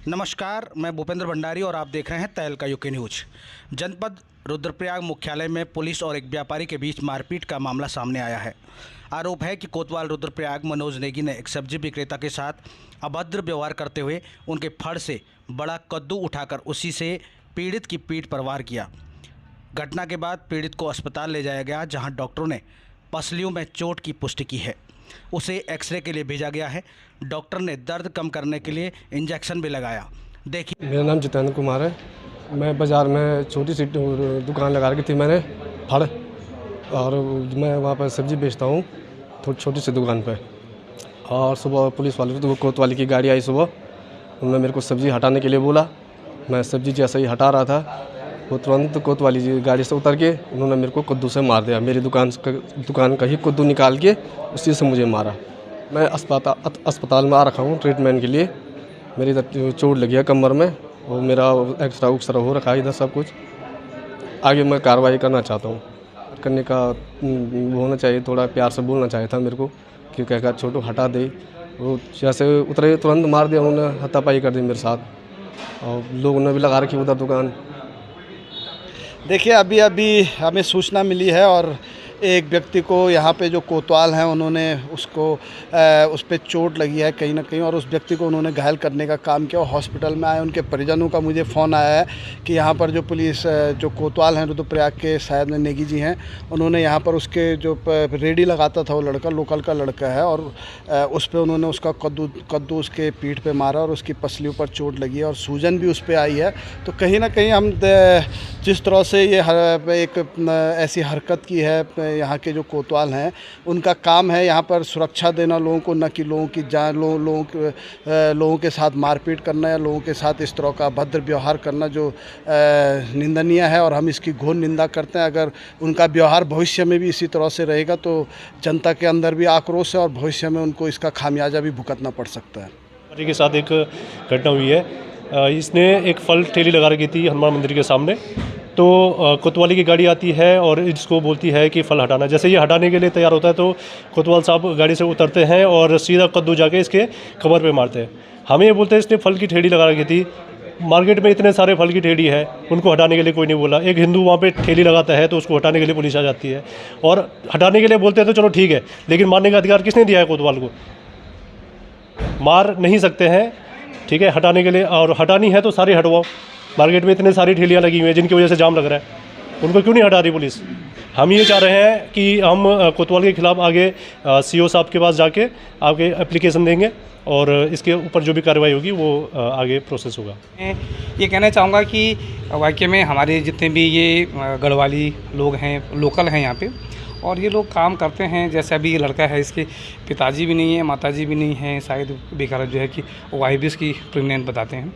नमस्कार, मैं भूपेंद्र भंडारी और आप देख रहे हैं तहलका यूके न्यूज। जनपद रुद्रप्रयाग मुख्यालय में पुलिस और एक व्यापारी के बीच मारपीट का मामला सामने आया है। आरोप है कि कोतवाल रुद्रप्रयाग मनोज नेगी ने एक सब्जी विक्रेता के साथ अभद्र व्यवहार करते हुए उनके फड़ से बड़ा कद्दू उठाकर उसी से पीड़ित की पीठ पर वार किया। घटना के बाद पीड़ित को अस्पताल ले जाया गया, जहाँ डॉक्टरों ने पसलियों में चोट की पुष्टि की है। उसे एक्सरे के लिए भेजा गया है। डॉक्टर ने दर्द कम करने के लिए इंजेक्शन भी लगाया। देखिए। मेरा नाम जितेंद्र कुमार है। मैं बाज़ार में छोटी सी दुकान लगा रखी थी मैंने फड़, और मैं वहाँ पर सब्ज़ी बेचता हूँ छोटी सी दुकान पे। और सुबह पुलिस वाले तो कोतवाली की गाड़ी आई सुबह, उन्होंने मेरे को सब्ज़ी हटाने के लिए बोला। मैं सब्ज़ी जैसे ही हटा रहा था वो तुरंत कोतवाली जी गाड़ी से उतर के उन्होंने मेरे को कद्दू से मार दिया। मेरी दुकान का ही कद्दू निकाल के उसी से मुझे मारा। मैं अस्पताल में आ रखा हूँ ट्रीटमेंट के लिए। मेरी इधर चोट लगी है कमर में, वो मेरा एक्सरा हो रखा है इधर सब कुछ। आगे मैं कार्रवाई करना चाहता हूँ। करने का वो होना चाहिए, थोड़ा प्यार से बोलना चाहिए था मेरे को कि क्या छोटू हटा दे। वो जैसे उतरे तुरंत मार दिया उन्होंने, हाथापाई कर दी मेरे साथ, और लोगों ने भी लगा रखी उधर दुकान। देखिए, अभी हमें सूचना मिली है और एक व्यक्ति को यहाँ पे जो कोतवाल हैं उन्होंने उस पर चोट लगी है कहीं ना कहीं, और उस व्यक्ति को उन्होंने घायल करने का काम किया और हॉस्पिटल में आए। उनके परिजनों का मुझे फ़ोन आया है कि यहाँ पर जो पुलिस जो कोतवाल हैं रुद्रप्रयाग के शायद नेगी जी हैं, उन्होंने यहाँ पर उसके जो रेडी लगाता था वो लड़का लोकल का लड़का है, और उस पर उन्होंने उसका कद्दू उसके पीठ पर मारा और उसकी पसलियों पर चोट लगी है और सूजन भी उस पर आई है। तो कहीं ना कहीं हम जिस तरह से ये एक ऐसी हरकत की है, यहाँ के जो कोतवाल हैं उनका काम है यहाँ पर सुरक्षा देना लोगों को, न कि लोगों की जान लोगों के साथ मारपीट करना या लोगों के साथ इस तरह का भद्र व्यवहार करना जो निंदनीय है, और हम इसकी घोर निंदा करते हैं। अगर उनका व्यवहार भविष्य में भी इसी तरह से रहेगा तो जनता के अंदर भी आक्रोश है और भविष्य में उनको इसका खामियाजा भी भुगतना पड़ सकता है। के साथ एक घटना हुई है। इसने एक फल ठेली लगा रखी थी हनुमान मंदिर के सामने, तो कोतवाली की गाड़ी आती है और इसको बोलती है कि फल हटाना। जैसे ये हटाने के लिए तैयार होता है तो कोतवाल साहब गाड़ी से उतरते हैं और सीधा कद्दू जाके इसके कमर पे मारते हैं। हमें ये बोलते हैं इसने फल की ठेली लगा रखी थी। मार्केट में इतने सारे फल की ठेली है, उनको हटाने के लिए कोई नहीं बोला। एक हिंदू वहाँ पे ठेली लगाता है तो उसको हटाने के लिए पुलिस आ जाती है, और हटाने के लिए बोलते हैं तो चलो ठीक है, लेकिन मारने का अधिकार किसने दिया है? कोतवाल को मार नहीं सकते हैं, ठीक है, हटाने के लिए। और हटानी है तो सारे हटवाओ। मार्केट में इतने सारी ठेलियाँ लगी हुई हैं जिनकी वजह से जाम लग रहा है, उनको क्यों नहीं हटा रही पुलिस? हम ये चाह रहे हैं कि हम कोतवाल के खिलाफ आगे सीओ साहब के पास जाके आगे एप्लीकेशन देंगे और इसके ऊपर जो भी कार्रवाई होगी वो आगे प्रोसेस होगा। ये कहना चाहूँगा कि वाकई में हमारे जितने भी ये गढ़वाली लोग हैं, लोकल हैं यहाँ पे, और ये लोग काम करते हैं। जैसे अभी ये लड़का है, इसके पिताजी भी नहीं है, माताजी भी नहीं है, शायद बेकार जो है कि वाइफ भी इसकी प्रेग्नेंट बताते हैं,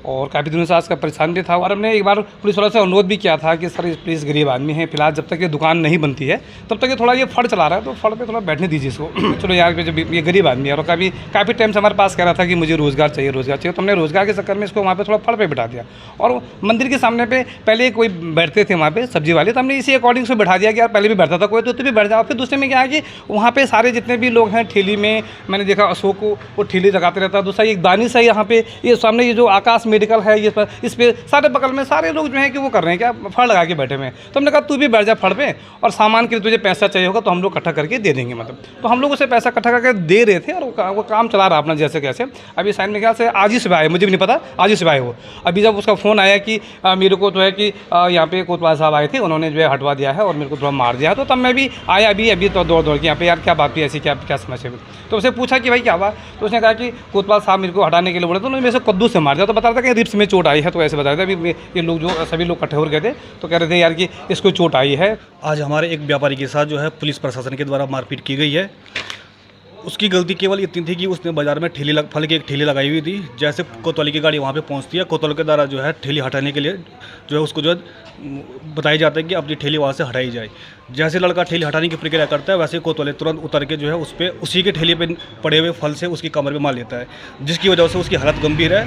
और काफ़ी दिनों से इसका परेशान भी था। और हमने एक बार पुलिस वालों से अनुरोध भी किया था कि सर प्लीज़ गरीब आदमी है, फिलहाल जब तक ये दुकान नहीं बनती है तब तक ये थोड़ा ये फड़ चला रहा है तो फड़ पे थोड़ा बैठने दीजिए इसको। चलो यार, जब ये गरीब आदमी है और काफ़ी टाइम से हमारे पास कह रहा था कि मुझे रोज़गार चाहिए, तो हमने रोज़गार के चक्कर में इसको वहाँ पर थोड़ा फड़ पे बैठा दिया। और मंदिर के सामने पे पहले कोई बैठते थे वहाँ पे सब्जी वाले, तो हमने इसी अकॉर्डिंग से बैठा दिया कि यार पहले भी बैठता था कोई तो भी बैठ जाओ। फिर दूसरे में क्या है कि वहाँ पे सारे जितने भी लोग हैं ठेली में, मैंने देखा अशोक को वो ठेली लगाते रहता है। दूसरा एक दानिश है यहाँ पे, ये सामने ये जो आकाश मेडिकल है, ये इस पे सारे बगल में सारे लोग जो हैं कि वो कर रहे हैं क्या, फड़ लगा के बैठे हुए हैं। तो हमने कहा तू भी बैठ जा फड़ पे, और सामान के लिए तुझे पैसा चाहिए होगा तो हम लोग इकट्ठा करके दे देंगे। मतलब तो हम लोग उसे पैसा इकट्ठा करके दे रहे थे और वो काम चला रहा अपना जैसे कैसे। अभी साइन में ख्याल से आज ही सुबह आए, मुझे भी नहीं पता, आज ही सुबह आए वो। अभी जब उसका फ़ोन आया कि मेरे को जो है कि यहाँ पे कोतवाल साहब आए थे, उन्होंने जो है हटवा दिया है और मेरे को थोड़ा मार दिया है, तो तब मैं भी आया अभी तो दौड़ के यहाँ पे, यार क्या बात हुई ऐसी, क्या समस्या हुई। तो उसे पूछा कि भाई क्या हुआ, तो उसने कहा कि कोतवाल साहब मेरे को हटाने के लिए बोले तो उन्होंने मेरे से कद्दू से मार दिया। तो बता रहा था कि रिप्स में चोट आई है, तो ऐसे बता रहे थे। अभी ये लोग जो सभी लोग इकट्ठे हो गए थे तो कह रहे थे यार कि इसको चोट आई है। आज हमारे एक व्यापारी के साथ जो है पुलिस प्रशासन के द्वारा मारपीट की गई है। उसकी गलती केवल इतनी थी कि उसने बाजार में फल की एक ठेली लगाई हुई थी। जैसे कोतवाली की गाड़ी वहाँ पे पहुँचती है, कोतवाल के द्वारा जो है ठेली हटाने के लिए जो है उसको जो है बताया जाता है कि अपनी ठेली वहाँ से हटाई जाए। जैसे लड़का ठेली हटाने की प्रक्रिया करता है, वैसे कोतवाली तुरंत उतर के जो है उस पर उसी के ठेली पे पड़े हुए फल से उसकी कमर में मार लेता है, जिसकी वजह से उसकी हालत गंभीर है।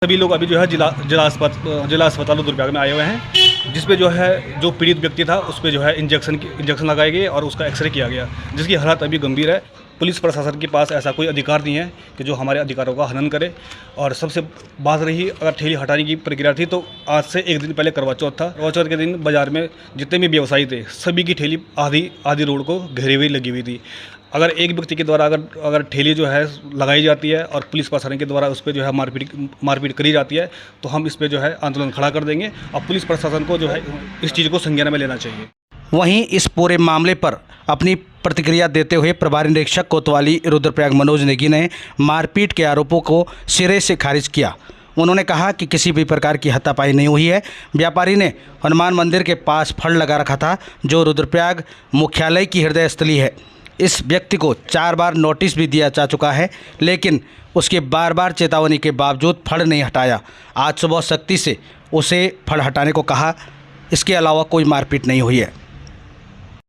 सभी लोग अभी जो है जिला अस्पताल रुद्रप्रयाग में आए हुए हैं, जिस पे जो है जो पीड़ित व्यक्ति था उस पर जो है इंजेक्शन लगाए गए और उसका एक्सरे किया गया, जिसकी हालत अभी गंभीर है। पुलिस प्रशासन के पास ऐसा कोई अधिकार नहीं है कि जो हमारे अधिकारों का हनन करे। और सबसे बात रही अगर ठेली हटाने की प्रक्रिया थी तो आज से एक दिन पहले करवा चौथ था। करवा चौथ के दिन बाज़ार में जितने भी व्यवसायी थे सभी की ठेली आधी रोड को घेरे हुई लगी हुई थी। अगर एक व्यक्ति के द्वारा अगर ठेली जो है लगाई जाती है और पुलिस प्रशासन के द्वारा उस पर जो है मारपीट करी जाती है तो हम इस पर जो है आंदोलन खड़ा कर देंगे और पुलिस प्रशासन को जो है इस चीज़ को संज्ञान में लेना चाहिए। वहीं इस पूरे मामले पर अपनी प्रतिक्रिया देते हुए प्रभारी निरीक्षक कोतवाली रुद्रप्रयाग मनोज नेगी ने मारपीट के आरोपों को सिरे से खारिज किया। उन्होंने कहा कि किसी भी प्रकार की हाथापाई नहीं हुई है। व्यापारी ने हनुमान मंदिर के पास फड़ लगा रखा था जो रुद्रप्रयाग मुख्यालय की हृदय स्थली है। इस व्यक्ति को 4 बार नोटिस भी दिया जा चुका है लेकिन उसके बार चेतावनी के बावजूद फड़ नहीं हटाया। आज सुबह सख्ती से उसे फड़ हटाने को कहा। इसके अलावा कोई मारपीट नहीं हुई है।